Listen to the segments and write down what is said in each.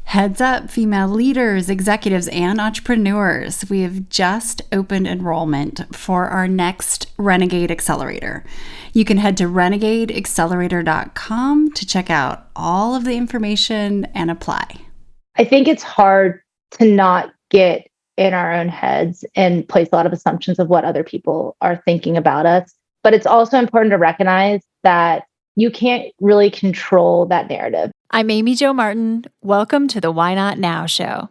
Heads up, female leaders, executives, and entrepreneurs. We have just opened enrollment for our next Renegade Accelerator. You can head to renegadeaccelerator.com to check out all of the information and apply. I think it's hard to not get in our own heads and place a lot of assumptions of what other people are thinking about us. But it's also important to recognize that you can't really control that narrative. I'm Amy Jo Martin. Welcome to the Why Not Now show.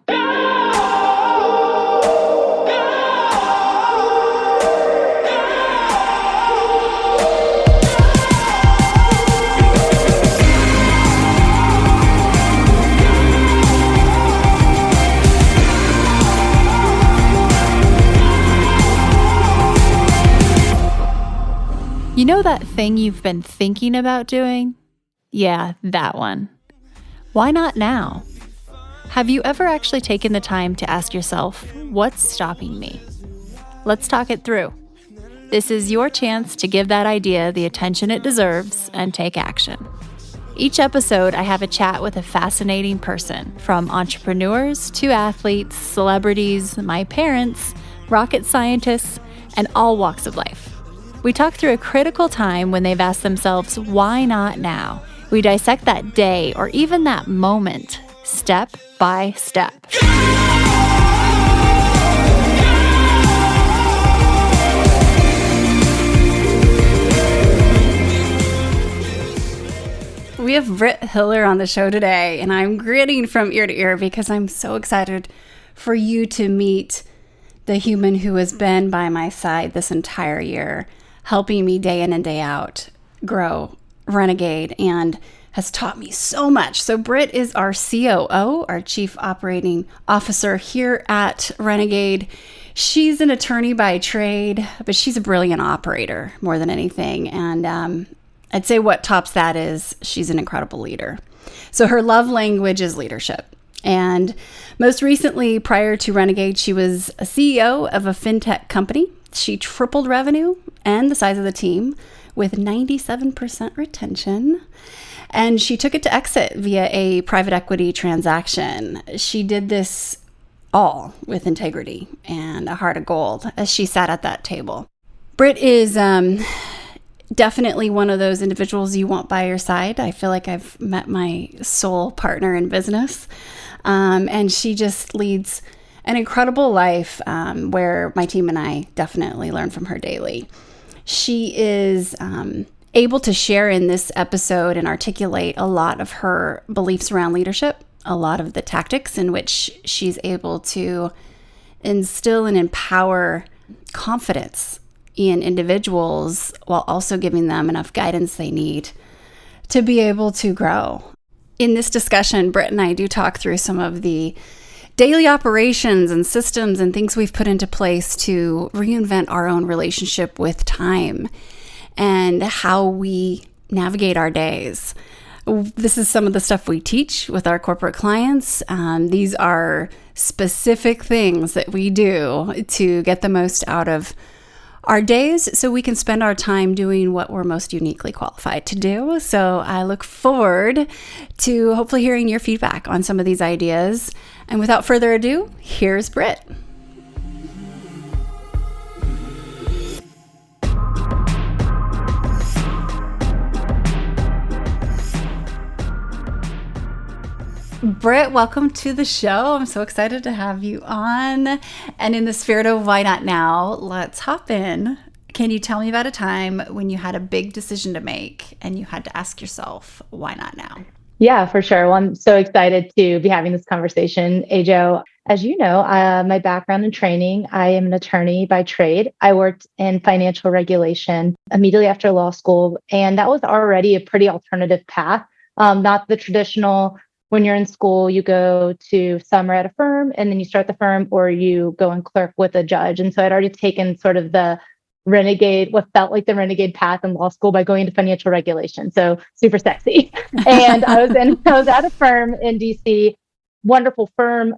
You know that thing you've been thinking about doing? Yeah, that one. Why not now? Have you ever actually taken the time to ask yourself, what's stopping me? Let's talk it through. This is your chance to give that idea the attention it deserves and take action. Each episode, I have a chat with a fascinating person, from entrepreneurs to athletes, celebrities, my parents, rocket scientists, and all walks of life. We talk through a critical time when they've asked themselves, why not now? We dissect that day or even that moment, step by step. We have Britt Hiller on the show today, and I'm grinning from ear to ear because I'm so excited for you to meet the human who has been by my side this entire year, helping me day in and day out grow Renegade, and has taught me so much. So Britt is our COO, our Chief Operating Officer here at Renegade. She's an attorney by trade, but she's a brilliant operator more than anything. And I'd say what tops that is she's an incredible leader. So her love language is leadership. And most recently, prior to Renegade, she was a CEO of a fintech company. She tripled revenue and the size of the team with 97% retention. And she took it to exit via a private equity transaction. She did this all with integrity and a heart of gold as she sat at that table. Britt is definitely one of those individuals you want by your side. I feel like I've met my soul partner in business. And she just leads an incredible life where my team and I definitely learn from her daily. She is able to share in this episode and articulate a lot of her beliefs around leadership, a lot of the tactics in which she's able to instill and empower confidence in individuals while also giving them enough guidance they need to be able to grow. In this discussion, Britt and I do talk through some of the daily operations and systems and things we've put into place to reinvent our own relationship with time and how we navigate our days. This is some of the stuff we teach with our corporate clients. These are specific things that we do to get the most out of our days so we can spend our time doing what we're most uniquely qualified to do. So I look forward to hopefully hearing your feedback on some of these ideas. And without further ado, here's Britt. Britt, welcome to the show. I'm so excited to have you on. And in the spirit of why not now, let's hop in. Can you tell me about a time when you had a big decision to make and you had to ask yourself, why not now? Yeah, for sure. Well, I'm so excited to be having this conversation, Ajo. As you know, my background in training, I am an attorney by trade. I worked in financial regulation immediately after law school, and that was already a pretty alternative path. Not the traditional, when you're in school, you go to summer at a firm and then you start the firm, or you go and clerk with a judge. And so I'd already taken sort of the renegade, what felt like the renegade path in law school by going into financial regulation. So super sexy. And I was at a firm in DC, wonderful firm,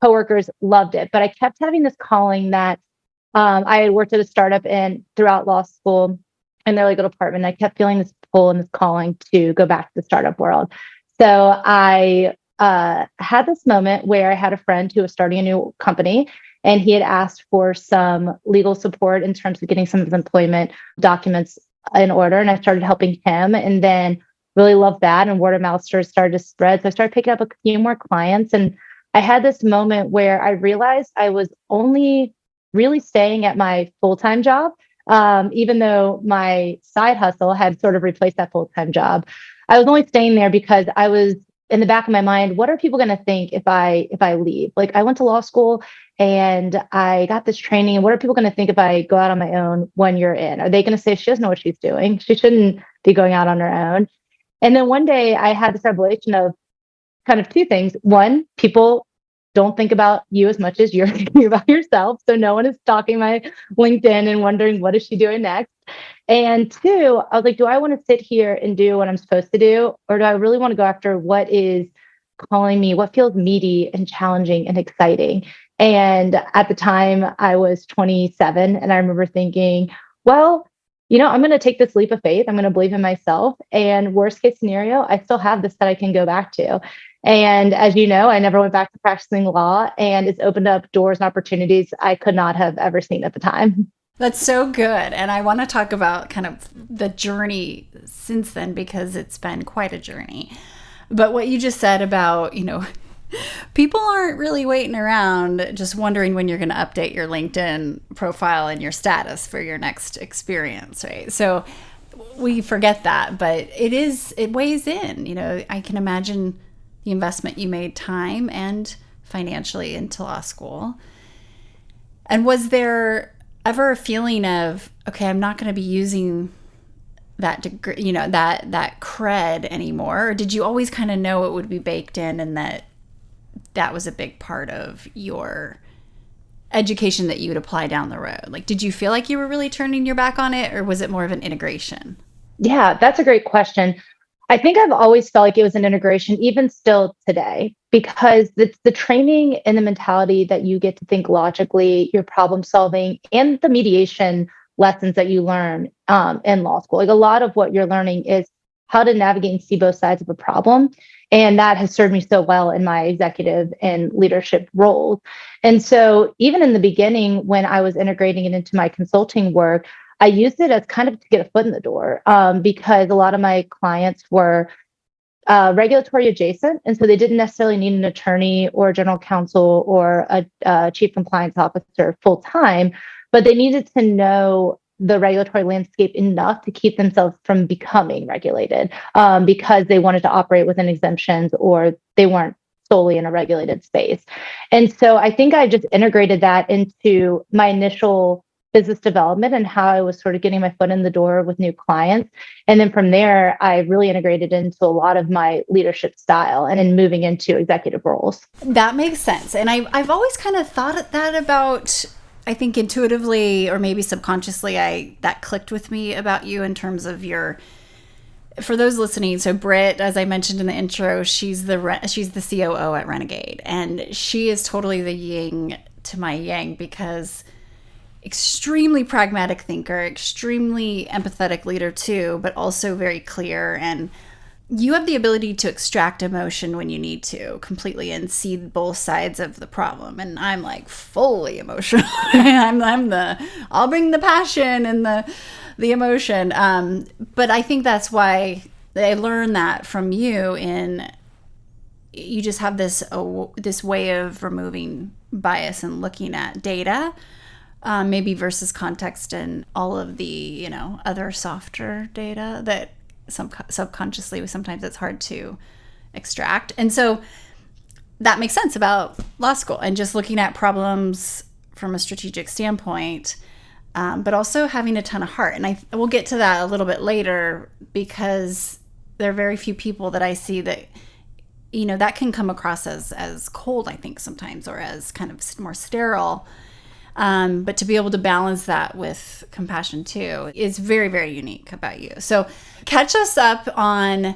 coworkers loved it. But I kept having this calling that I had worked at a startup and throughout law school in their legal department. I kept feeling this pull and this calling to go back to the startup world. So I had this moment where I had a friend who was starting a new company, and he had asked for some legal support in terms of getting some of his employment documents in order. And I started helping him, and then really loved that. And word of mouth started to spread. So I started picking up a few more clients. And I had this moment where I realized I was only really staying at my full-time job. Even though my side hustle had sort of replaced that full-time job, I was only staying there because I was in the back of my mind, what are people going to think if I leave? Like, I went to law school and I got this training. What are people going to think if I go out on my own 1 year in? Are they going to say she doesn't know what she's doing? She shouldn't be going out on her own. And then one day I had this revelation of kind of two things. One, people don't think about you as much as you're thinking about yourself. So no one is stalking my LinkedIn and wondering, what is she doing next? And two, I was like, do I want to sit here and do what I'm supposed to do? Or do I really want to go after what is calling me, what feels meaty and challenging and exciting? And at the time I was 27, and I remember thinking, well, I'm going to take this leap of faith. I'm going to believe in myself. And worst case scenario, I still have this that I can go back to. And as you know, I never went back to practicing law, and it's opened up doors and opportunities I could not have ever seen at the time. That's so good. And I want to talk about kind of the journey since then, because it's been quite a journey. But what you just said about, people aren't really waiting around just wondering when you're going to update your LinkedIn profile and your status for your next experience, right? So we forget that, but it weighs in. I can imagine the investment you made, time and financially, into law school. And was there ever a feeling of, okay, I'm not going to be using that degree, that cred anymore? Or did you always kind of know it would be baked in, and that was a big part of your education that you would apply down the road? Like, did you feel like you were really turning your back on it, or was it more of an integration? Yeah, that's a great question. I think I've always felt like it was an integration, even still today, because it's the training and the mentality that you get to think logically, your problem solving, and the mediation lessons that you learn in law school. Like, a lot of what you're learning is how to navigate and see both sides of a problem. And that has served me so well in my executive and leadership roles. And so even in the beginning, when I was integrating it into my consulting work, I used it as kind of to get a foot in the door, because a lot of my clients were regulatory adjacent. And so they didn't necessarily need an attorney or a general counsel or a chief compliance officer full time, but they needed to know the regulatory landscape enough to keep themselves from becoming regulated, because they wanted to operate within exemptions, or they weren't solely in a regulated space. And so I think I just integrated that into my initial business development and how I was sort of getting my foot in the door with new clients. And then from there, I really integrated into a lot of my leadership style and in moving into executive roles. That makes sense. And I've always kind of thought that about, I think intuitively or maybe subconsciously, that clicked with me about you in terms of for those listening. So Britt, as I mentioned in the intro, she's the COO at Renegade, and she is totally the yin to my yang, because extremely pragmatic thinker, extremely empathetic leader too, but also very clear. And you have the ability to extract emotion when you need to completely and see both sides of the problem. And I'm like fully emotional. I'll bring the passion and the emotion. But I think that's why I learned that from you. You just have this way of removing bias and looking at data, maybe versus context and all of the, other softer data that subconsciously sometimes it's hard to extract. And so that makes sense about law school and just looking at problems from a strategic standpoint, but also having a ton of heart. And we'll get to that a little bit later, because there are very few people that I see that, that can come across as cold, I think sometimes, or as kind of more sterile. But to be able to balance that with compassion too is very, very unique about you. So catch us up on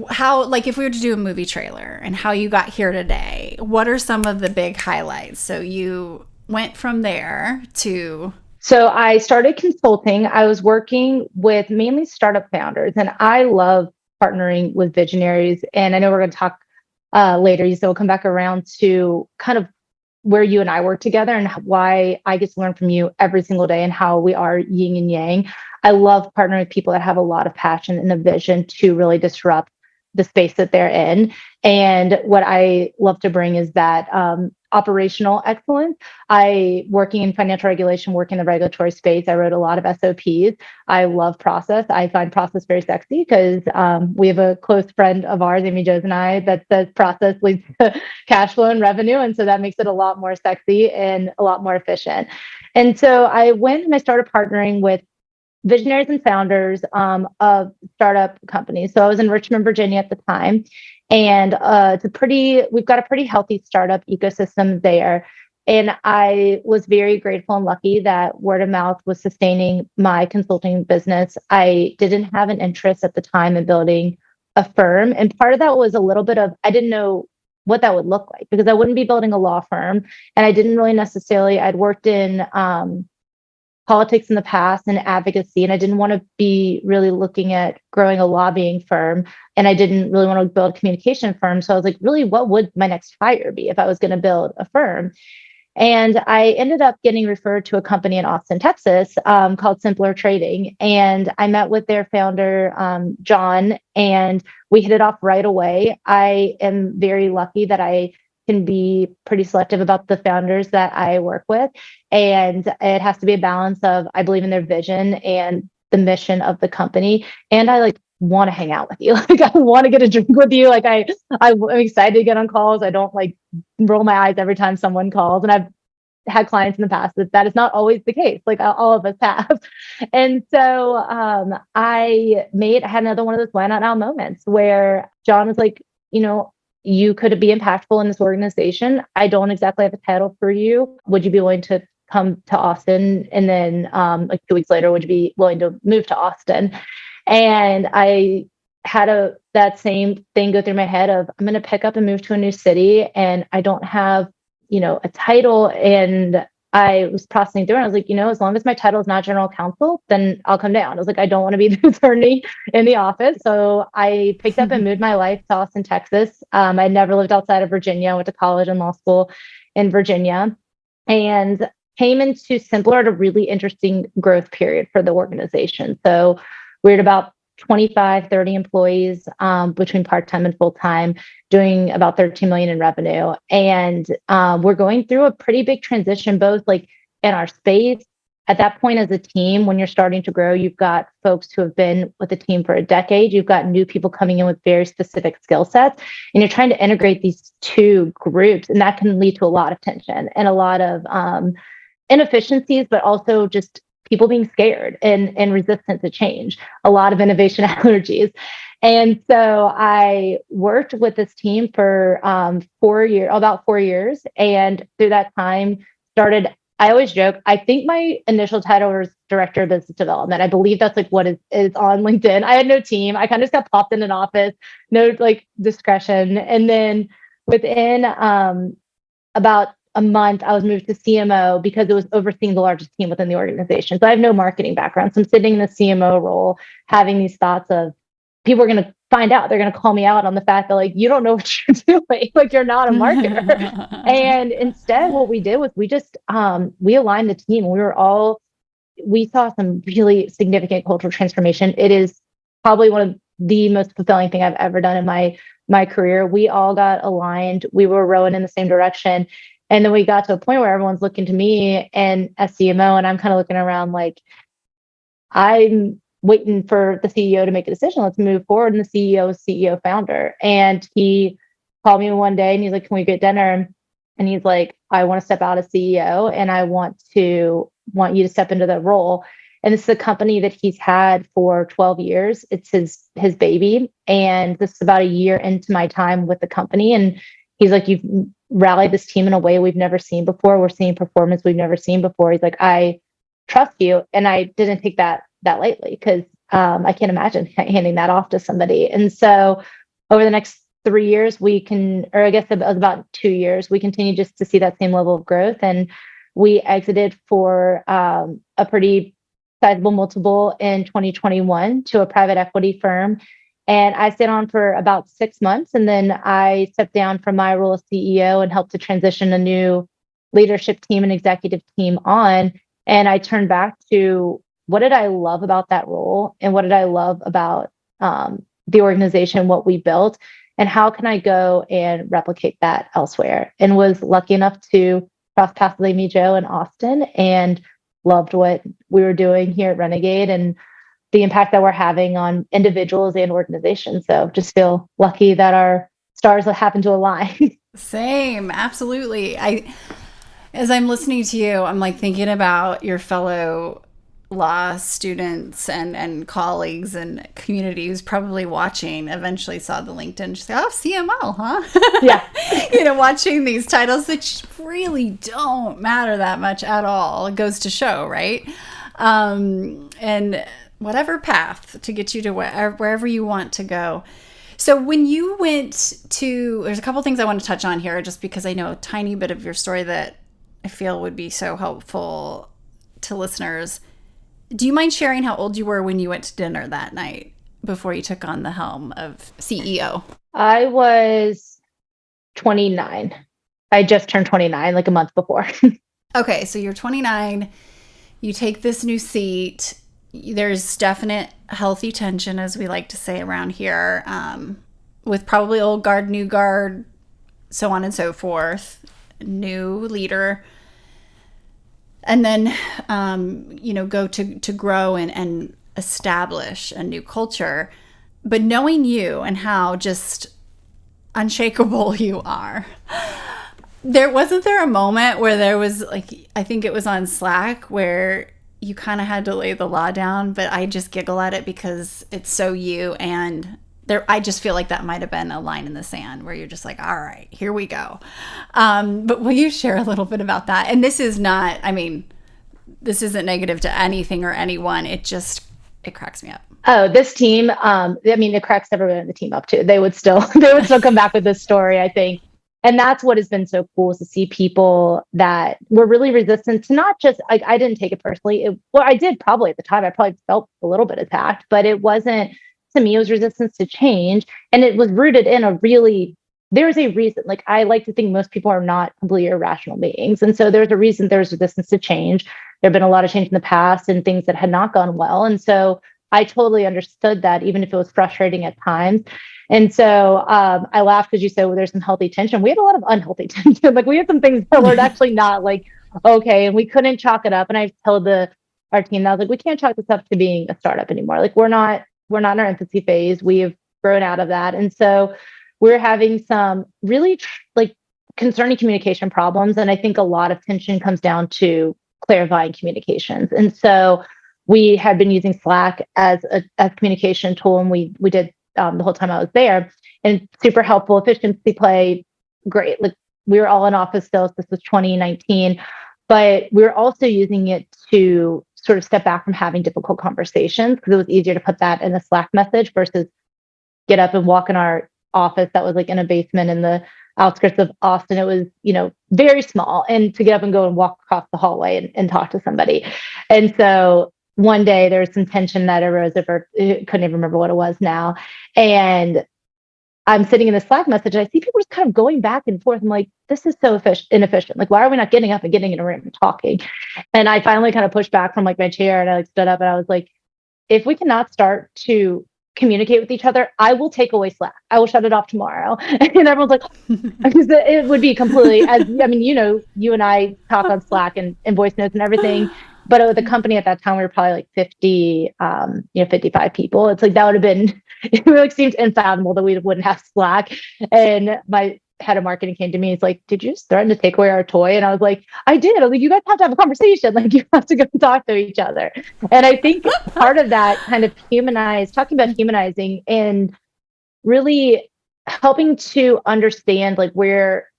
how, like, if we were to do a movie trailer and how you got here today, what are some of the big highlights? So you went from there to... So I started consulting. I was working with mainly startup founders, and I love partnering with visionaries. And I know we're going to talk later. So we'll come back around to kind of where you and I work together and why I get to learn from you every single day and how we are yin and yang. I love partnering with people that have a lot of passion and a vision to really disrupt the space that they're in. And what I love to bring is that operational excellence. Working in financial regulation, working in the regulatory space, I wrote a lot of SOPs. I love process. I find process very sexy because we have a close friend of ours, Amy Joes and I, that says process leads to cash flow and revenue. And so that makes it a lot more sexy and a lot more efficient. And so I went and I started partnering with visionaries and founders of startup companies. So I was in Richmond, Virginia at the time, and we've got a pretty healthy startup ecosystem there. And I was very grateful and lucky that word of mouth was sustaining my consulting business. I didn't have an interest at the time in building a firm. And part of that was a little bit of, I didn't know what that would look like because I wouldn't be building a law firm. And I didn't really necessarily, I'd worked in politics in the past and advocacy. And I didn't want to be really looking at growing a lobbying firm. And I didn't really want to build a communication firm. So I was like, really, what would my next hire be if I was going to build a firm? And I ended up getting referred to a company in Austin, Texas, called Simpler Trading. And I met with their founder, John, and we hit it off right away. I am very lucky that I can be pretty selective about the founders that I work with. And it has to be a balance of, I believe in their vision and the mission of the company. And I want to hang out with you. Like I want to get a drink with you. Like I'm excited to get on calls. I don't roll my eyes every time someone calls. And I've had clients in the past that is not always the case. Like all of us have. And so I had another one of those why not now moments where John was like, you could be impactful in this organization. I don't exactly have a title for you. Would you be willing to come to Austin? And then 2 weeks later, would you be willing to move to Austin? And I had that same thing go through my head of, I'm going to pick up and move to a new city and I don't have, a title. And I was processing through and I was like, as long as my title is not general counsel, then I'll come down. I was like, I don't want to be the attorney in the office. So I picked up and moved my life to Austin, Texas. I never lived outside of Virginia. I went to college and law school in Virginia and came into Simpler at a really interesting growth period for the organization. So we're at about 25, 30 employees between part-time and full-time, doing about 13 million in revenue. And we're going through a pretty big transition, both in our space. At that point as a team, when you're starting to grow, you've got folks who have been with the team for a decade. You've got new people coming in with very specific skill sets, and you're trying to integrate these two groups. And that can lead to a lot of tension and a lot of inefficiencies, but also just people being scared and resistant to change, a lot of innovation allergies. And so I worked with this team for about 4 years. And through that time I always joke, I think my initial title was director of business development. I believe that's what is on LinkedIn. I had no team. I kind of just got popped in an office, no discretion. And then within about a month, I was moved to CMO because it was overseeing the largest team within the organization. So I have no marketing background. So I'm sitting in the CMO role, having these thoughts of people are going to find out. They're going to call me out on the fact that you don't know what you're doing. You're not a marketer. And instead, what we did was we just, we aligned the team. We saw some really significant cultural transformation. It is probably one of the most fulfilling thing I've ever done in my career. We all got aligned. We were rowing in the same direction. And then we got to a point where everyone's looking to me and as CMO, and I'm kind of looking around I'm waiting for the CEO to make a decision. Let's move forward. And the CEO is CEO founder. And he called me one day and he's like, can we get dinner? And he's like, I want to step out as CEO and I want you to step into that role. And this is a company that he's had for 12 years. It's his baby. And this is about a year into my time with the company. And he's like, you've rallied this team in a way we've never seen before. We're seeing performance we've never seen before. He's like, I trust you. And I didn't take that lightly because I can't imagine handing that off to somebody. And so over the next 3 years, I guess it was about 2 years, we continue just to see that same level of growth. And we exited for a pretty sizable multiple in 2021 to a private equity firm. And I stayed on for about 6 months. And then I stepped down from my role as CEO and helped to transition a new leadership team and executive team on. And I turned back to what did I love about that role and what did I love about the organization, what we built, and how can I go and replicate that elsewhere? And was lucky enough to cross paths with Amy Jo in Austin and loved what we were doing here at Renegade and the impact that we're having on individuals and organizations. So just feel lucky that our stars happen to align. Same, absolutely. As I'm listening to you, I'm like thinking about your fellow law students and colleagues and community who's probably watching, eventually saw the LinkedIn, just like, oh, CMO, huh? Yeah. Watching these titles that really don't matter that much at all. It goes to show, right? And whatever path to get you to wherever you want to go. So when you went to, there's a couple things I want to touch on here, just because I know a tiny bit of your story that I feel would be so helpful to listeners. Do you mind sharing how old you were when you went to dinner that night before you took on the helm of CEO? I was 29. I just turned 29 like a month before. Okay, so you're 29. You take this new seat. There's definite healthy tension, as we like to say around here, with probably old guard, new guard, so on and so forth, new leader. And then, go to grow and establish a new culture. But knowing you and how just unshakable you are, wasn't there a moment where there was like, I think it was on Slack where you kind of had to lay the law down, but I just giggle at it because it's so you. And I just feel like that might have been a line in the sand where you're just like, all right, here we go. But will you share a little bit about that? And this is not, this isn't negative to anything or anyone. It cracks me up. Oh, this team, it cracks everyone in the team up too. They would still come back with this story, I think. And that's what has been so cool, is to see people that were really resistant to not just, like, I didn't take it personally. I did probably at the time. I probably felt a little bit attacked, but it wasn't, to me, it was resistance to change. And it was rooted in there's a reason. Like, I like to think most people are not completely irrational beings. And so there's a reason there's resistance to change. There have been a lot of change in the past and things that had not gone well. And so I totally understood that, even if it was frustrating at times. And so I laughed because you said, well, there's some healthy tension. We had a lot of unhealthy tension. Like, we had some things that were actually not like, okay, and we couldn't chalk it up. And I told our team that, I was like, we can't chalk this up to being a startup anymore. Like, we're not in our infancy phase. We have grown out of that. And so we're having some really concerning communication problems. And I think a lot of tension comes down to clarifying communications. And so we had been using Slack as a communication tool, and we did the whole time I was there, and super helpful, efficiency play, great. Like, we were all in office still. So this was 2019, but we were also using it to sort of step back from having difficult conversations, because it was easier to put that in a Slack message versus get up and walk in our office that was like in a basement in the outskirts of Austin. It was, very small, and to get up and go and walk across the hallway and talk to somebody. And so one day there was some tension that arose over, I couldn't even remember what it was now. And I'm sitting in the Slack message, and I see people just kind of going back and forth. I'm like, this is so inefficient. Like, why are we not getting up and getting in a room and talking? And I finally kind of pushed back from like my chair, and I stood up, and I was like, if we cannot start to communicate with each other, I will take away Slack. I will shut it off tomorrow. And everyone's like, because it would be completely, you and I talk on Slack and voice notes and everything. But with the company at that time, we were probably like 50, 55 people. It's like, that would have been, it seemed unfathomable that we wouldn't have Slack. And my head of marketing came to me. He's like, did you just threaten to take away our toy? And I was like, I did. I was like, you guys have to have a conversation. Like, you have to go and talk to each other. And I think part of that kind of talking about humanizing and really helping to understand like where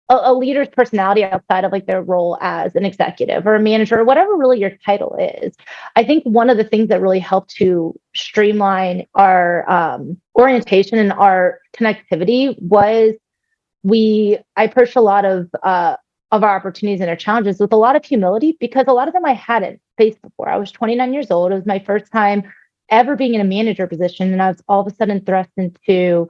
a leader's personality outside of like their role as an executive or a manager or whatever really your title is. I think one of the things that really helped to streamline our orientation and our connectivity was I approached a lot of our opportunities and our challenges with a lot of humility, because a lot of them I hadn't faced before. I was 29 years old. It was my first time ever being in a manager position. And I was all of a sudden thrust into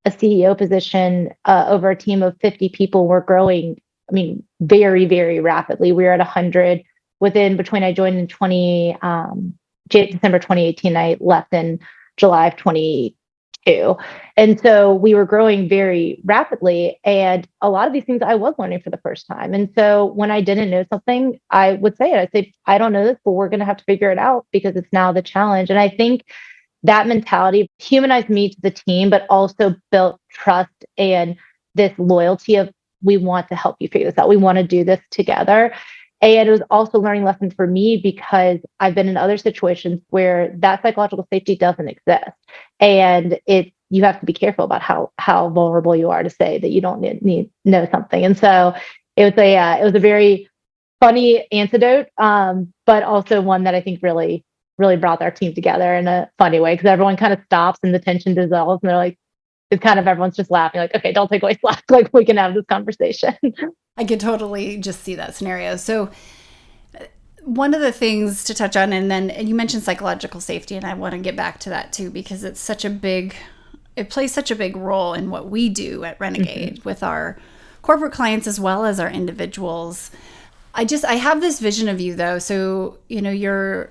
a CEO position over a team of 50 people. We're growing, I mean, very, very rapidly. We were at 100 between I joined in December 2018, I left in July of 2022. And so we were growing very rapidly. And a lot of these things I was learning for the first time. And so when I didn't know something, I would say it. I'd say, I don't know this, but we're going to have to figure it out because it's now the challenge. And I think that mentality humanized me to the team, but also built trust and this loyalty of, we want to help you figure this out. We want to do this together. And it was also a learning lesson for me because I've been in other situations where that psychological safety doesn't exist. And you have to be careful about how vulnerable you are to say that you don't need know something. And so it was a very funny antidote, but also one that I think really, really brought our team together in a funny way, because everyone kind of stops and the tension dissolves and they're like, it's kind of everyone's just laughing, like, okay, don't take away slack, like we can have this conversation. I could totally just see that scenario. So one of the things to touch on, and you mentioned psychological safety, and I want to get back to that too, because it plays such a big role in what we do at Renegade with our corporate clients as well as our individuals. I have this vision of you though. So, you're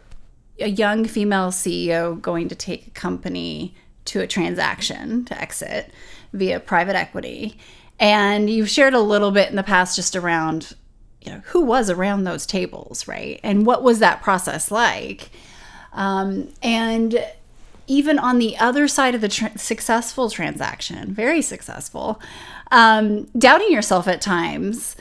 a young female CEO going to take a company to a transaction to exit via private equity. And you've shared a little bit in the past just around, who was around those tables, right? And what was that process like? And even on the other side of the successful transaction, very successful, doubting yourself at times.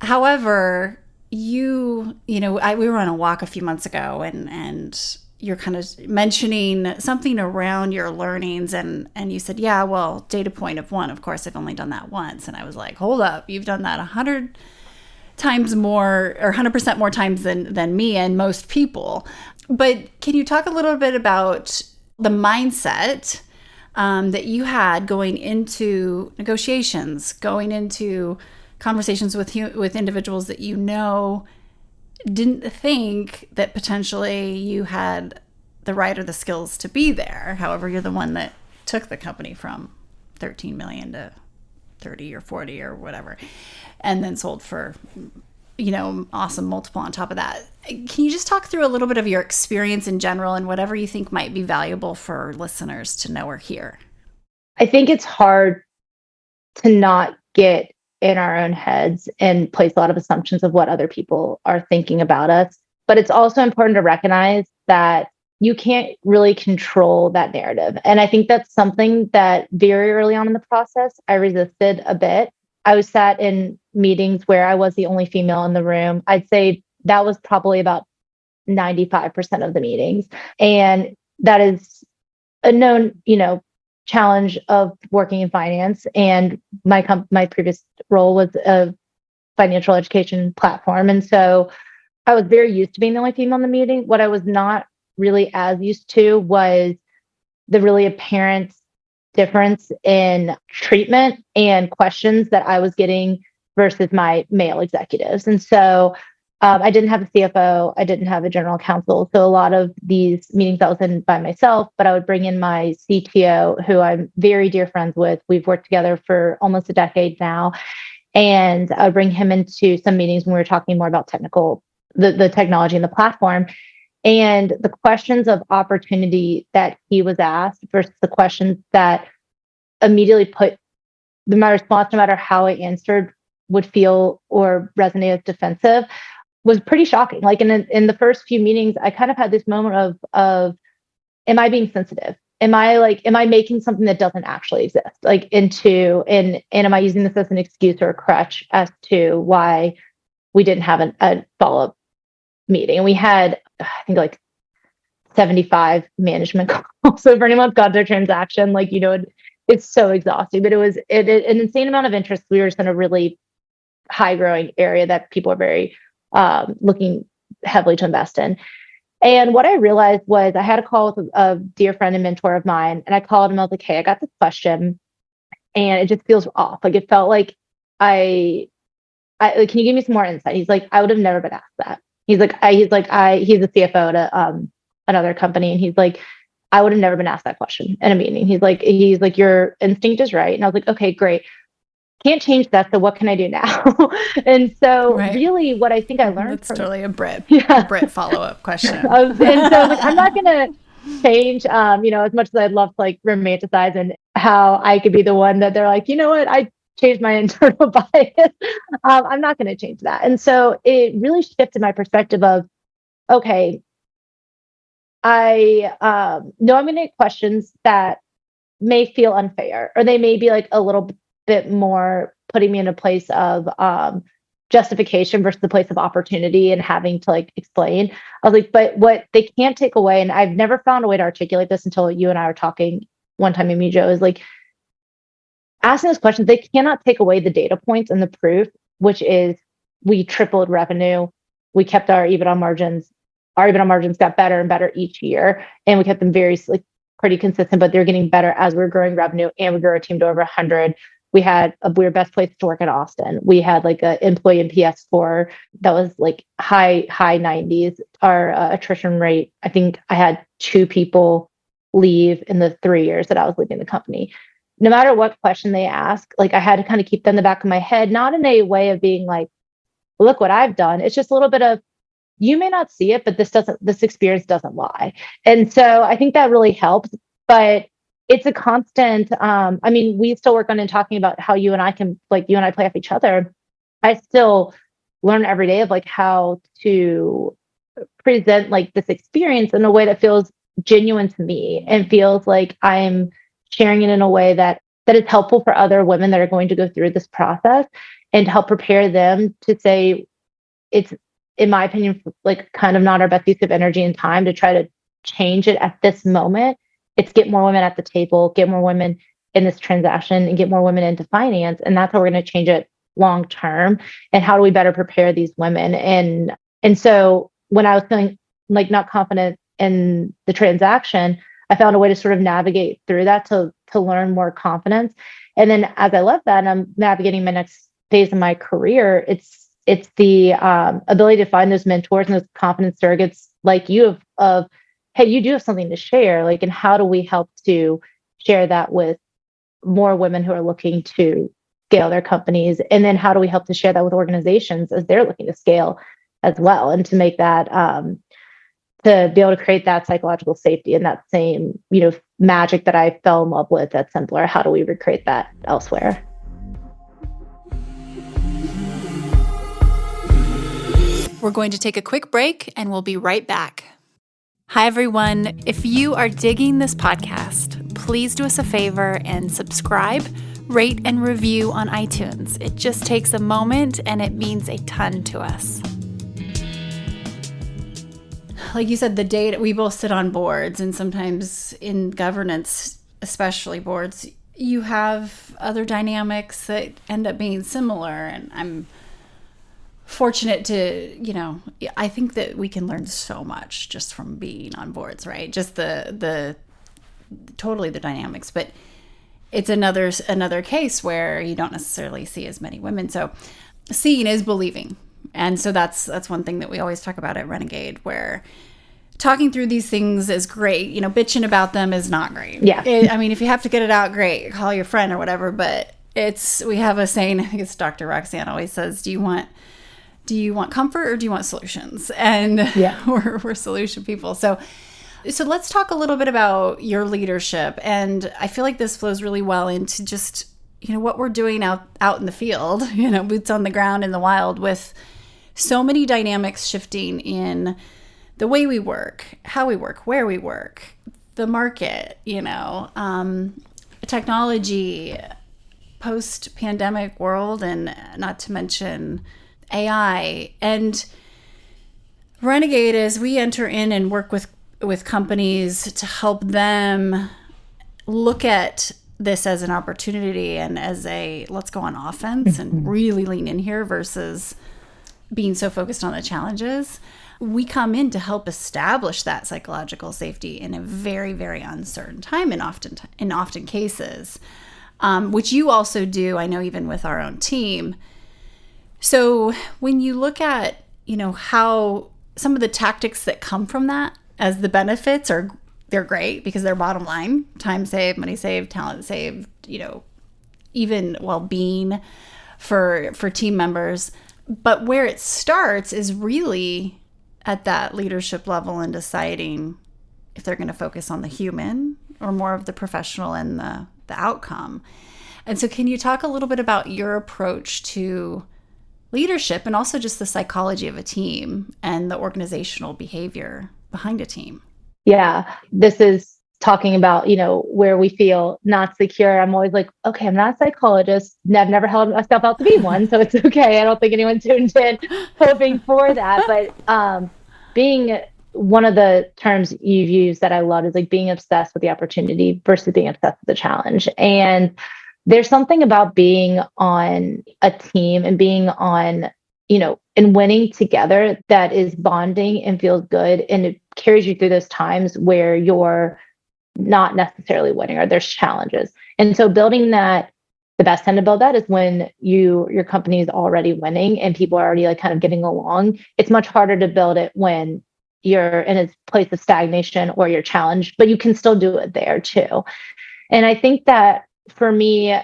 However, we were on a walk a few months ago and you're kind of mentioning something around your learnings and you said, yeah, well, data point of 1, of course, I've only done that once. And I was like, hold up, you've done that 100 times more or 100% more times than me and most people. But can you talk a little bit about the mindset that you had going into negotiations, going into conversations with individuals that didn't think that potentially you had the right or the skills to be there. However, you're the one that took the company from 13 million to 30 or 40 or whatever, and then sold for, awesome multiple on top of that. Can you just talk through a little bit of your experience in general and whatever you think might be valuable for listeners to know or hear? I think it's hard to not get in our own heads and place a lot of assumptions of what other people are thinking about us. But it's also important to recognize that you can't really control that narrative. And I think that's something that very early on in the process, I resisted a bit. I was sat in meetings where I was the only female in the room. I'd say that was probably about 95% of the meetings. And that is a known, challenge of working in finance. And my previous role was a financial education platform. And so I was very used to being the only female in the meeting. What I was not really as used to was the really apparent difference in treatment and questions that I was getting versus my male executives. And so I didn't have a CFO. I didn't have a general counsel. So a lot of these meetings I was in by myself, but I would bring in my CTO, who I'm very dear friends with. We've worked together for almost a decade now. And I would bring him into some meetings when we were talking more about the technology and the platform. And the questions of opportunity that he was asked versus the questions that immediately put my response, no matter how I answered, would feel or resonate as defensive, was pretty shocking. Like in the first few meetings, I kind of had this moment of, am I being sensitive? Am I making something that doesn't actually exist? And am I using this as an excuse or a crutch as to why we didn't have a follow-up meeting? And we had, I think 75 management calls over any month, got their transaction. It's so exhausting, but it was an insane amount of interest. We were just in a really high growing area that people are very looking heavily to invest in. And what I realized was I had a call with a dear friend and mentor of mine, and I called him. I was like, hey, I got this question and it just feels off. It felt like can you give me some more insight? He's like, I would have never been asked that. He's the CFO another company. And he's like, I would have never been asked that question in a meeting. He's like, your instinct is right. And I was like, okay, great. Can't change that. So what can I do now? And so really what I think I learned That's totally a Britt follow-up question. And so like, I'm not going to change, as much as I'd love to like romanticize and how I could be the one that they're like, you know what, I changed my internal bias. I'm not going to change that. And so it really shifted my perspective of, okay, I know I'm going to get questions that may feel unfair, or they may be like a little bit more putting me in a place of justification versus the place of opportunity and having to like explain. I was like, but what they can't take away, and I've never found a way to articulate this until you and I were talking one time in Mijo, is like asking those questions, they cannot take away the data points and the proof, which is we tripled revenue. We kept our EBITDA margins. Our EBITDA margins got better and better each year. And we kept them very like pretty consistent, but they're getting better as we're growing revenue, and we grew our team to over 100. We were best place to work in Austin. We had like an employee NPS score that was like high 90s. Our attrition rate, I think I had 2 people leave in the 3 years that I was leaving the company. No matter what question they ask, like I had to kind of keep that in the back of my head, not in a way of being like, look what I've done. It's just a little bit of, you may not see it, but this experience doesn't lie. And so I think that really helps, but it's a constant, we still work on and talking about how you and I play off each other. I still learn every day of like how to present like this experience in a way that feels genuine to me and feels like I'm sharing it in a way that is helpful for other women that are going to go through this process, and to help prepare them to say, it's, in my opinion, like kind of not our best use of energy and time to try to change it at this moment. It's get more women at the table, get more women in this transaction, and get more women into finance. And that's how we're going to change it long term. And how do we better prepare these women? And so when I was feeling like not confident in the transaction, I found a way to sort of navigate through that to learn more confidence. And then as I left that and I'm navigating my next phase of my career, it's the ability to find those mentors and those confidence surrogates like you of hey, you do have something to share, like, and how do we help to share that with more women who are looking to scale their companies? And then how do we help to share that with organizations as they're looking to scale as well, and to make that, to be able to create that psychological safety and that same, magic that I fell in love with at Simpler. How do we recreate that elsewhere? We're going to take a quick break and we'll be right back. Hi, everyone. If you are digging this podcast, please do us a favor and subscribe, rate, and review on iTunes. It just takes a moment and it means a ton to us. Like you said, the data, we both sit on boards, and sometimes in governance, especially boards, you have other dynamics that end up being similar. And I'm fortunate to, I think that we can learn so much just from being on boards, right? Just the totally the dynamics, but it's another case where you don't necessarily see as many women. So seeing is believing. And so that's one thing that we always talk about at Renegade, where talking through these things is great. Bitching about them is not great. Yeah. If you have to get it out, great. Call your friend or whatever. But we have a saying, I think it's Dr. Roxanne always says, do you want comfort or do you want solutions? And yeah. we're solution people. So let's talk a little bit about your leadership. And I feel like this flows really well into just, what we're doing out in the field, boots on the ground in the wild, with so many dynamics shifting in the way we work, how we work, where we work, the market, technology, post-pandemic world, and not to mention AI. And Renegade, as we enter in and work with companies to help them look at this as an opportunity and as a let's go on offense and really lean in here versus being so focused on the challenges, we come in to help establish that psychological safety in a very, very uncertain time, and often cases, which you also do, I know, even with our own team. So when you look at, how some of the tactics that come from that, as the benefits they're great because they're bottom line, time saved, money saved, talent saved, even well-being for team members. But where it starts is really at that leadership level and deciding if they're going to focus on the human or more of the professional and the outcome. And so can you talk a little bit about your approach to leadership and also just the psychology of a team and the organizational behavior behind a team? Yeah, this is talking about, where we feel not secure. I'm always like, okay, I'm not a psychologist. I've never held myself out to be one, so it's okay. I don't think anyone tuned in hoping for that. But being one of the terms you've used that I love is like being obsessed with the opportunity versus being obsessed with the challenge. And there's something about being on a team and being on, and winning together that is bonding and feels good. And it carries you through those times where you're not necessarily winning or there's challenges. And so building that, the best time to build that is when your company is already winning and people are already like kind of getting along. It's much harder to build it when you're in a place of stagnation or you're challenged, but you can still do it there too. And I think that for me,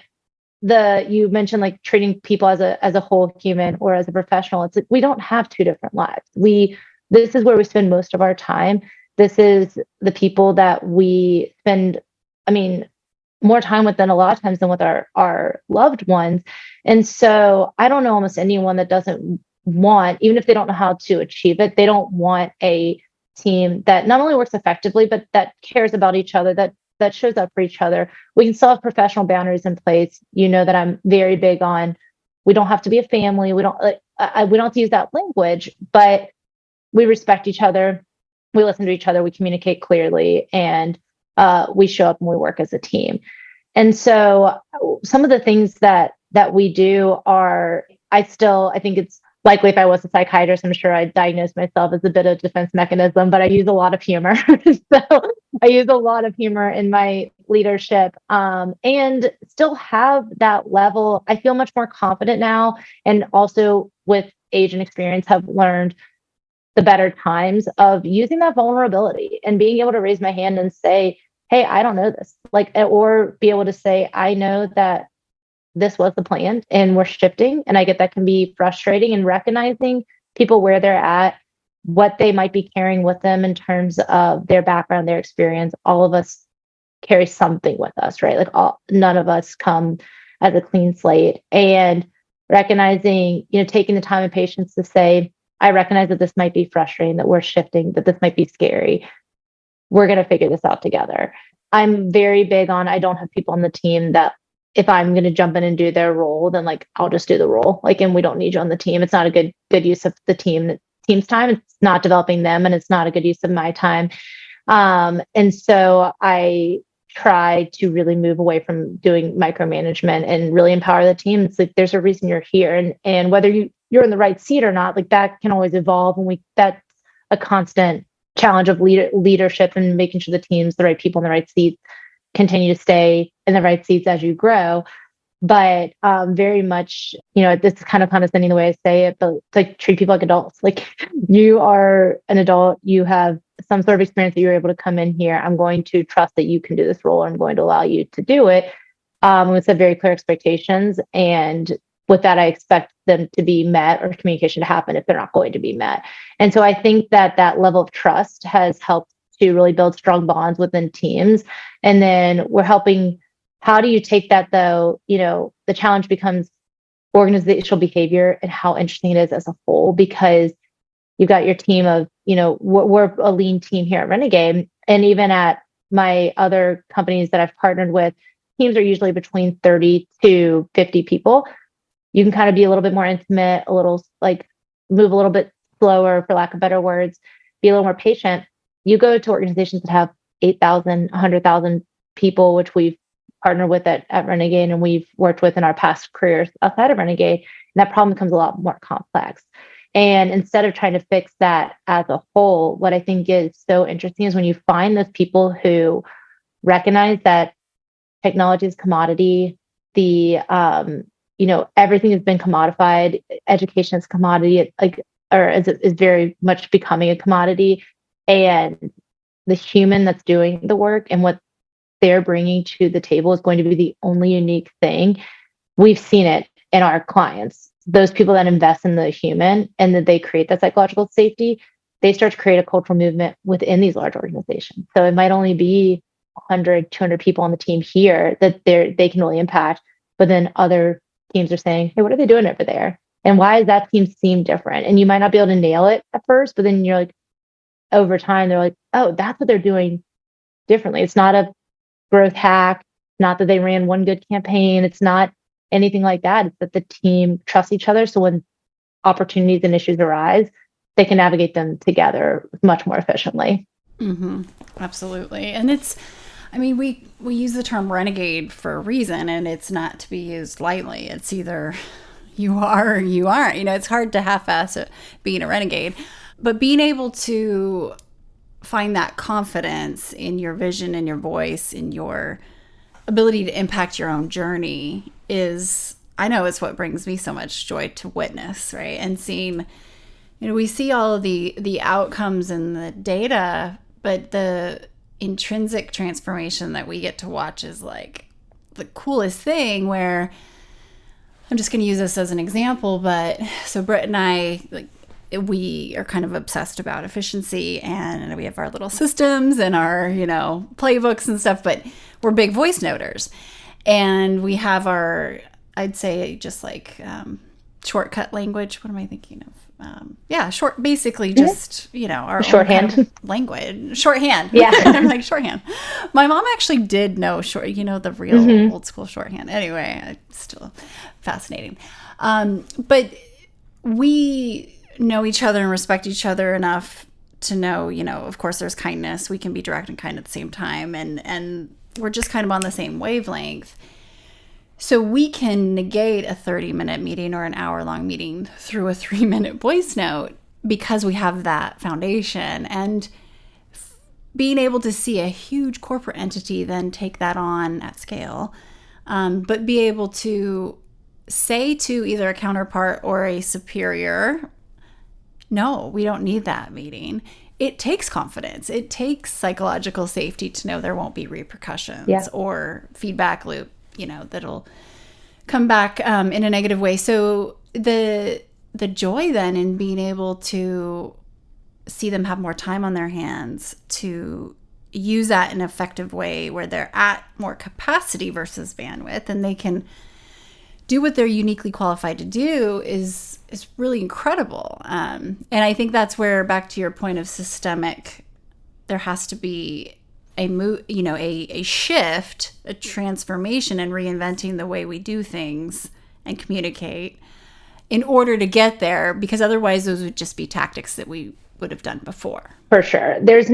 you mentioned like treating people as a whole human or as a professional. It's like we don't have two different lives. This is where we spend most of our time. This is the people that we spend, more time with than a lot of times than with our loved ones. And so I don't know almost anyone that doesn't want, even if they don't know how to achieve it, they don't want a team that not only works effectively, but that cares about each other, that shows up for each other. We can still have professional boundaries in place. That I'm very big on. We don't have to be a family. We don't have to use that language, but we respect each other. We listen to each other. We communicate clearly, and we show up and we work as a team. And so, some of the things that we do are, I think it's likely if I was a psychiatrist, I'm sure I'd diagnose myself as a bit of defense mechanism, but I use a lot of humor. So I use a lot of humor in my leadership, and still have that level. I feel much more confident now. And also with age and experience have learned the better times of using that vulnerability and being able to raise my hand and say, hey, I don't know this, or be able to say, I know that this was the plan and we're shifting. And I get that can be frustrating, and recognizing people where they're at, what they might be carrying with them in terms of their background, their experience. All of us carry something with us, right? None of us come as a clean slate, and recognizing, taking the time and patience to say, I recognize that this might be frustrating, that we're shifting, that this might be scary. We're going to figure this out together. I'm very big on, I don't have people on the team that if I'm going to jump in and do their role, then I'll just do the role. And we don't need you on the team. It's not a good use of the team's time. It's not developing them, and it's not a good use of my time. And so I try to really move away from doing micromanagement and really empower the team. It's like, there's a reason you're here, and whether you're in the right seat or not, that can always evolve. And that's a constant challenge of leadership and making sure the team's the right people in the right seats, continue to stay in the right seats as you grow. But very much, this is kind of condescending the way I say it, but treat people like adults. You are an adult, you have some sort of experience that you're able to come in here. I'm going to trust that you can do this role. I'm going to allow you to do it. We set very clear expectations. And with that, I expect them to be met or communication to happen if they're not going to be met. And so I think that level of trust has helped to really build strong bonds within teams. And then we're helping, how do you take that though? The challenge becomes organizational behavior and how interesting it is as a whole, because you've got your team of, we're a lean team here at Renegade. And even at my other companies that I've partnered with, teams are usually between 30 to 50 people. You can kind of be a little bit more intimate, a little move a little bit slower, for lack of better words, be a little more patient. You go to organizations that have 8,000, 100,000 people, which we've partnered with at Renegade and we've worked with in our past careers outside of Renegade, and that problem becomes a lot more complex. And instead of trying to fix that as a whole, what I think is so interesting is when you find those people who recognize that technology is commodity, everything has been commodified, education is commodity, is very much becoming a commodity. And the human that's doing the work and what they're bringing to the table is going to be the only unique thing. We've seen it in our clients. Those people that invest in the human and that they create that psychological safety, they start to create a cultural movement within these large organizations. So it might only be 100, 200 people on the team here that they can really impact, but then other teams are saying, hey, what are they doing over there? And why does that team seem different? And you might not be able to nail it at first, but then you're like, over time, they're like, oh, that's what they're doing differently. It's not a growth hack, not that they ran one good campaign. It's not anything like that. It's that the team trusts each other. So when opportunities and issues arise, they can navigate them together much more efficiently. Mm-hmm. Absolutely. And we use the term renegade for a reason, and it's not to be used lightly. It's either you are or you aren't. It's hard to half-ass it, being a renegade, but being able to find that confidence in your vision and your voice, in your ability to impact your own journey is what brings me so much joy to witness, right? And seeing, we see all of the outcomes and the data, but the intrinsic transformation that we get to watch is like the coolest thing, where I'm just going to use this as an example, but so Britt and I, we are kind of obsessed about efficiency, and we have our little systems and our, playbooks and stuff, but we're big voice noters. And we have our, I'd say just like shortcut language. What am I thinking of? Basically just, our shorthand own kind of language. Shorthand. Yeah. I'm like, shorthand. My mom actually did know the real old school shorthand. Anyway, it's still fascinating. But we know each other and respect each other enough to know, of course there's kindness. We can be direct and kind at the same time. And we're just kind of on the same wavelength. So we can negate a 30-minute meeting or an hour-long meeting through a 3-minute voice note because we have that foundation. And being able to see a huge corporate entity then take that on at scale, but be able to say to either a counterpart or a superior, no, we don't need that meeting. It takes confidence. It takes psychological safety to know there won't be repercussions or feedback loop, that'll come back in a negative way. So the joy then in being able to see them have more time on their hands to use that in an effective way where they're at more capacity versus bandwidth, and they can do what they're uniquely qualified to do is really incredible. And I think that's where, back to your point of systemic, there has to be a shift, a transformation, and reinventing the way we do things and communicate in order to get there, because otherwise those would just be tactics that we would have done before. For sure. There's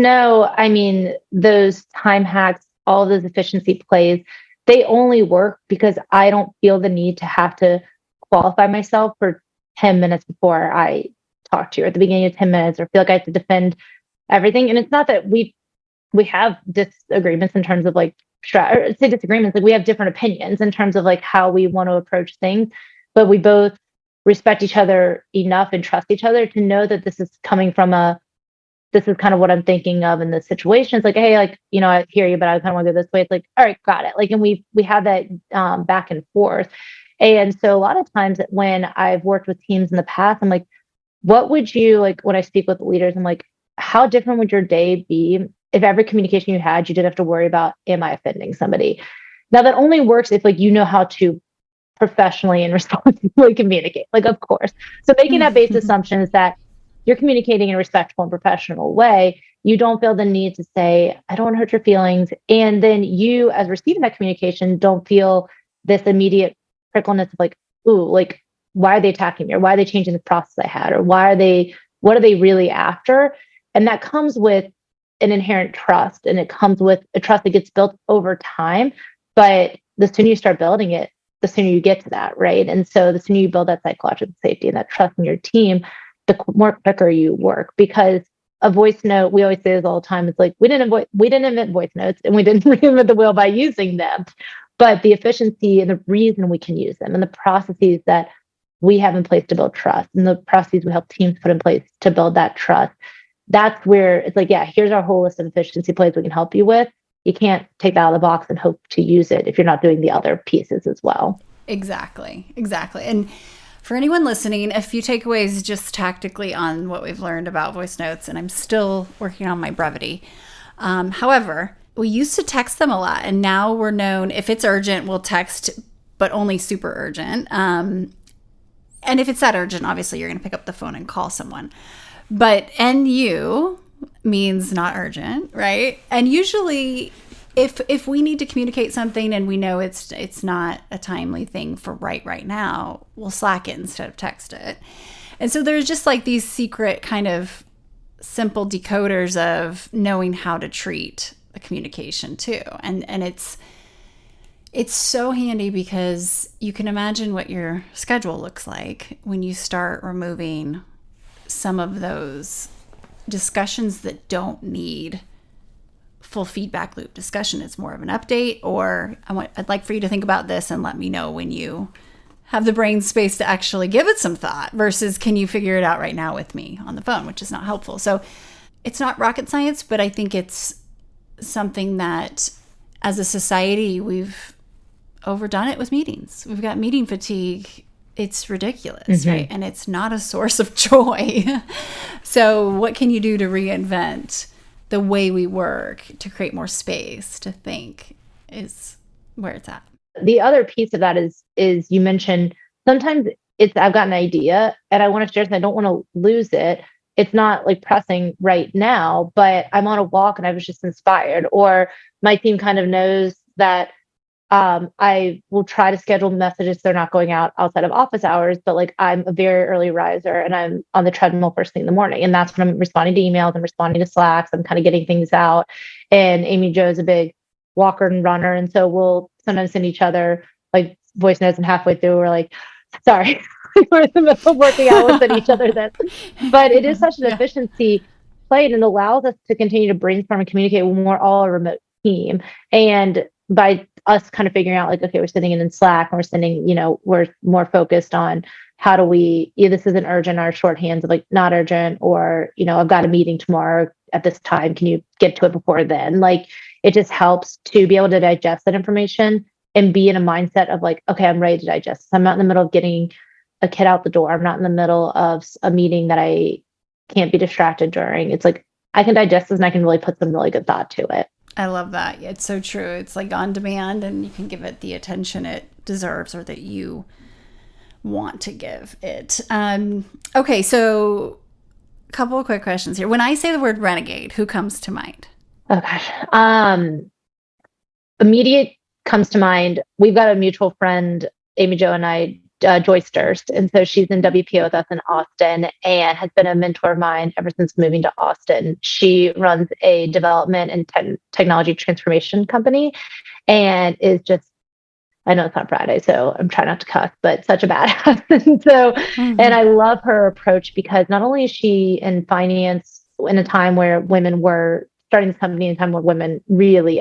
those time hacks, all those efficiency plays, they only work because I don't feel the need to have to qualify myself for 10 minutes before I talk to you, or at the beginning of 10 minutes, or feel like I have to defend everything. And it's not that we have disagreements in terms of disagreements, we have different opinions in terms of how we want to approach things, but we both respect each other enough and trust each other to know that this is coming from this is kind of what I'm thinking of in this situation. It's like, hey, I hear you, but I kind of want to go this way. It's like, all right, got it. And we have that back and forth. And so a lot of times when I've worked with teams in the past, I'm like, what would you, when I speak with leaders, I'm like, how different would your day be if every communication you had, you didn't have to worry about, am I offending somebody? Now that only works if how to professionally and responsibly communicate, of course. So making that based assumptions that you're communicating in a respectful and professional way, you don't feel the need to say, I don't want to hurt your feelings. And then you, as receiving that communication, don't feel this immediate prickleness of why are they attacking me? Or why are they changing the process I had? Or what are they really after? And that comes with an inherent trust, and it comes with a trust that gets built over time. But the sooner you start building it, the sooner you get to that, right? And so the sooner you build that psychological safety and that trust in your team, the more quicker you work. Because a voice note, we always say this all the time, it's we didn't invent voice notes, and we didn't reinvent the wheel by using them. But the efficiency and the reason we can use them, and the processes that we have in place to build trust, and the processes we help teams put in place to build that trust, that's where it's like, yeah, here's our whole list of efficiency plays we can help you with. You can't take that out of the box and hope to use it if you're not doing the other pieces as well. Exactly. And for anyone listening, a few takeaways just tactically on what we've learned about voice notes, and I'm still working on my brevity. However, we used to text them a lot, and now we're known, if it's urgent, we'll text, but only super urgent. And if it's that urgent, obviously you're going to pick up the phone and call someone. But NU means not urgent, right? And usually if we need to communicate something and we know it's not a timely thing for right now, we'll Slack it instead of text it. And so there's just like these secret kind of simple decoders of knowing how to treat the communication too. And it's so handy because you can imagine what your schedule looks like when you start removing some of those discussions that don't need full feedback loop discussion. It's more of an update, or I'd like for you to think about this and let me know when you have the brain space to actually give it some thought, versus can you figure it out right now with me on the phone, which is not helpful. So it's not rocket science, but I think it's something that as a society we've overdone it with meetings. We've got meeting fatigue. It's ridiculous, right? And it's not a source of joy. So what can you do to reinvent the way we work to create more space to think is where it's at. The other piece of that is you mentioned sometimes I've got an idea and I want to share something. I don't want to lose it. It's not like pressing right now, but I'm on a walk and I was just inspired, or my team kind of knows that I will try to schedule messages so they're not going out outside of office hours, but like I'm a very early riser and I'm on the treadmill first thing in the morning. And that's when I'm responding to emails, I'm responding to Slacks, I'm kind of getting things out. And Amy Jo's a big walker and runner. And so we'll sometimes send each other like voice notes, and halfway through we're like, sorry, we're in the middle of working out, we'll send each other this. But it is such an efficiency play, and it allows us to continue to brainstorm and communicate when we're all a remote team. And by us kind of figuring out like, okay, we're sending it in Slack, and we're sending, we're more focused on how do we, this isn't urgent, our shorthands of like not urgent, or, I've got a meeting tomorrow at this time. Can you get to it before then? Like, it just helps to be able to digest that information and be in a mindset of like, okay, I'm ready to digest this. I'm not in the middle of getting a kid out the door. I'm not in the middle of a meeting that I can't be distracted during. It's like, I can digest this and I can really put some really good thought to it. I love that. It's so true. It's like on demand, and you can give it the attention it deserves or that you want to give it. Okay, so a couple of quick questions here. When I say the word renegade, who comes to mind? Oh gosh. Immediate comes to mind. We've got a mutual friend, Amy Jo and I, Joyce Durst. And so she's in WPO with us in Austin and has been a mentor of mine ever since moving to Austin. She runs a development and technology transformation company and is just, I know it's not Friday, so I'm trying not to cuss, but such a badass. And I love her approach because not only is she in finance in a time where women were starting this company, in a time where women really,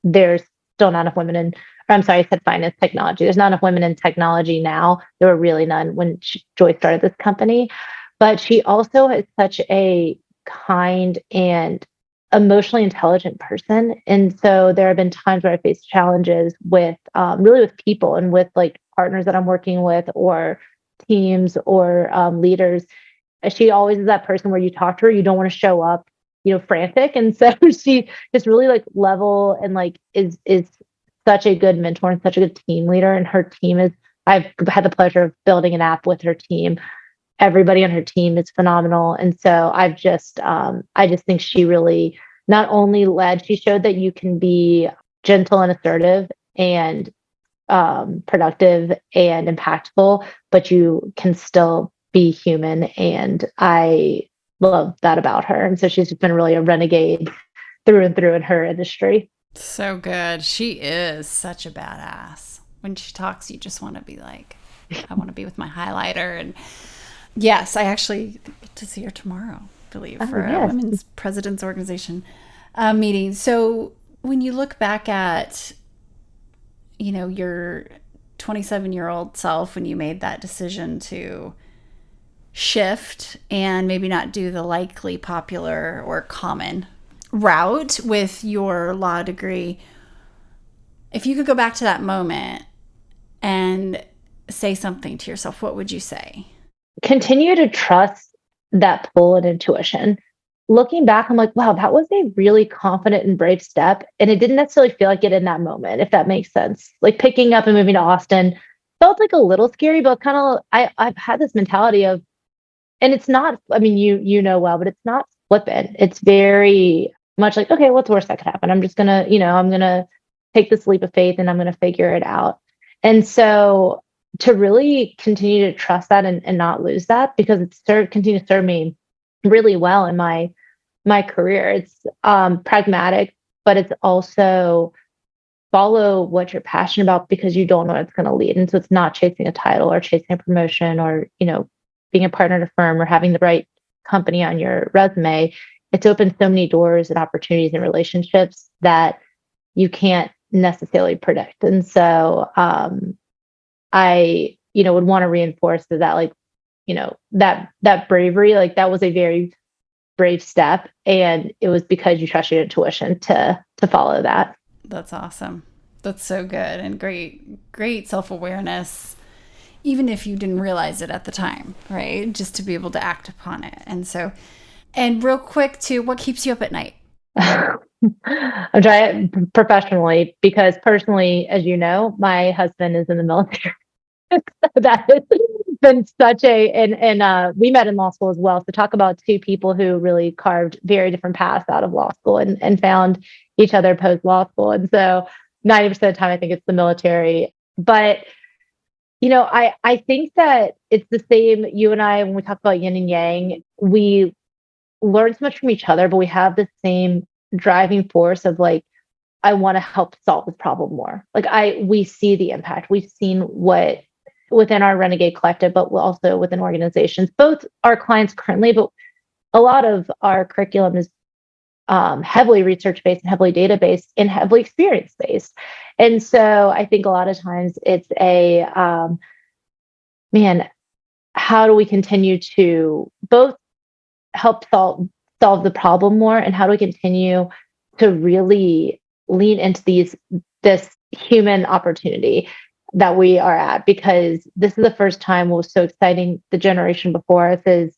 there's still not enough women in, I'm sorry, I said finance technology. There's not enough women in technology now. There were really none when Joy started this company. But she also is such a kind and emotionally intelligent person. And so there have been times where I faced challenges with really with people and with like partners that I'm working with or teams or leaders. She always is that person where you talk to her, you don't want to show up, frantic. And so she just really like level and like is such a good mentor and such a good team leader. And her team I've had the pleasure of building an app with her team. Everybody on her team is phenomenal. And so I just think she really not only she showed that you can be gentle and assertive and productive and impactful, but you can still be human. And I love that about her. And so she's just been really a renegade through and through in her industry. So good. She is such a badass. When she talks, you just want to be like, I want to be with my highlighter. And yes, I actually get to see her tomorrow, I believe, for a Women's President's Organization meeting. So when you look back at, your 27-year-old self, when you made that decision to shift and maybe not do the likely popular or common route with your law degree, if you could go back to that moment and say something to yourself, what would you say? Continue to trust that pull and intuition. Looking back, I'm like, wow, that was a really confident and brave step. And it didn't necessarily feel like it in that moment, if that makes sense. Like picking up and moving to Austin felt like a little scary, but kind of, I've had this mentality of, and it's not, I mean, you know well, but it's not flippant. It's very much like, okay, what's the worst that could happen? I'm just gonna, I'm gonna take this leap of faith and I'm gonna figure it out. And so to really continue to trust that and not lose that, because it's continue to serve me really well in my career. It's pragmatic, but it's also follow what you're passionate about because you don't know what it's going to lead. And so it's not chasing a title or chasing a promotion or, being a partner at a firm or having the right company on your resume. It's opened so many doors and opportunities and relationships that you can't necessarily predict. And so I, would want to reinforce that, like, that bravery, like that was a very brave step. And it was because you trust your intuition to follow that. That's awesome. That's so good. And great self-awareness, even if you didn't realize it at the time, right? Just to be able to act upon it. And real quick too, what keeps you up at night? I'm trying professionally, because personally, as you know, my husband is in the military. So that has been such and we met in law school as well. So talk about two people who really carved very different paths out of law school and found each other post law school. And so 90% of the time, I think it's the military. But, I think that it's the same, you and I, when we talk about yin and yang, we learn so much from each other, but we have the same driving force of like, I want to help solve this problem more. Like we see the impact. We've seen what within our Renegade collective, but also within organizations, both our clients currently, but a lot of our curriculum is heavily research-based and heavily data-based and heavily experience-based. And so I think a lot of times it's how do we continue to both help solve the problem more, and how do we continue to really lean into this human opportunity that we are at? Because this is the first time what was so exciting, the generation before us is,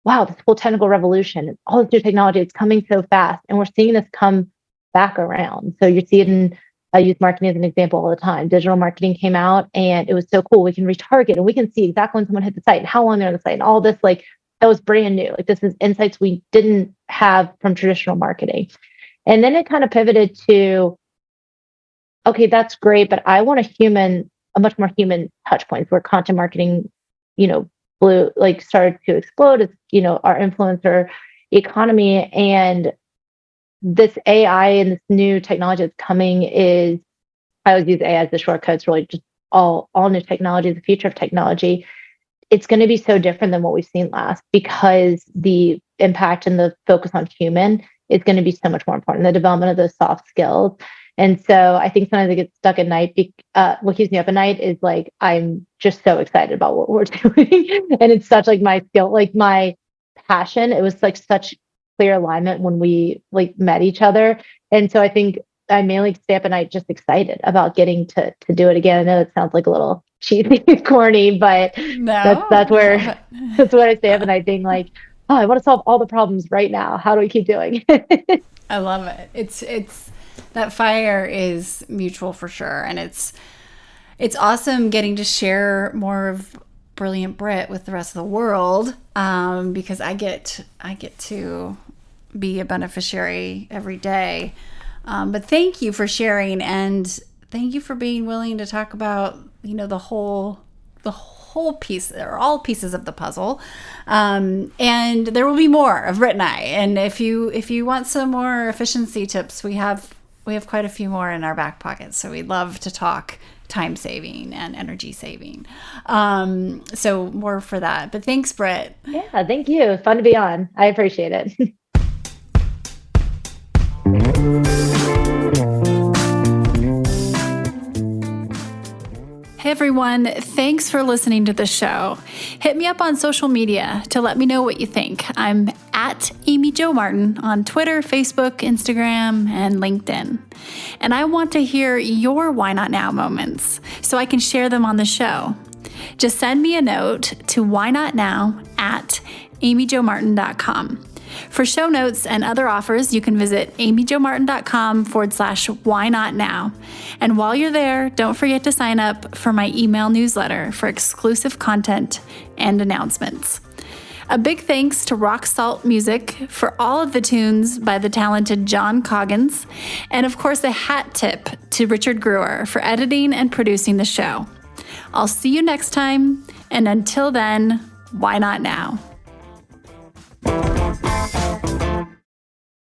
wow, this whole technical revolution, all this new technology, it's coming so fast. And we're seeing this come back around. So you see it in youth marketing as an example all the time. Digital marketing came out and it was so cool. We can retarget and we can see exactly when someone hit the site and how long they're on the site and all this, like that was brand new. Like this is insights we didn't have from traditional marketing. And then it kind of pivoted to, okay, that's great, but I want a much more human touch points where content marketing, started to explode as, our influencer economy. And this AI and this new technology that's coming is, I always use AI as the shortcut. It's really just all new technology, the future of technology. It's going to be so different than what we've seen last, because the impact and the focus on human is going to be so much more important, the development of those soft skills. And so I think sometimes I get stuck at night. What keeps me up at night is like, I'm just so excited about what we're doing. And it's such like my skill, like my passion. It was like such clear alignment when we like met each other. And so I think I mainly stay up at night just excited about getting to do it again. I know it sounds like a little cheesy, corny, but that's where that's what I stay up at night being like, oh, I want to solve all the problems right now. How do we keep doing? I love it. It's that fire is mutual for sure. And it's awesome getting to share more of Brilliant Britt with the rest of the world, because I get to be a beneficiary every day. But thank you for sharing, and thank you for being willing to talk about, the whole piece, or all pieces of the puzzle. And there will be more of Britt and I. And if you want some more efficiency tips, we have quite a few more in our back pocket. So we'd love to talk time saving and energy saving. So more for that. But thanks, Britt. Yeah, thank you. Fun to be on. I appreciate it. Hey everyone, thanks for listening to the show. Hit me up on social media to let me know what you think. I'm at Amy Jo Martin on Twitter, Facebook, Instagram, and LinkedIn. And I want to hear your why not now moments so I can share them on the show. Just send me a note to whynotnow@amyjomartin.com. For show notes and other offers, you can visit amyjomartin.com/whynotnow. And while you're there, don't forget to sign up for my email newsletter for exclusive content and announcements. A big thanks to Rock Salt Music for all of the tunes by the talented John Coggins. And of course, a hat tip to Richard Gruer for editing and producing the show. I'll see you next time. And until then, why not now?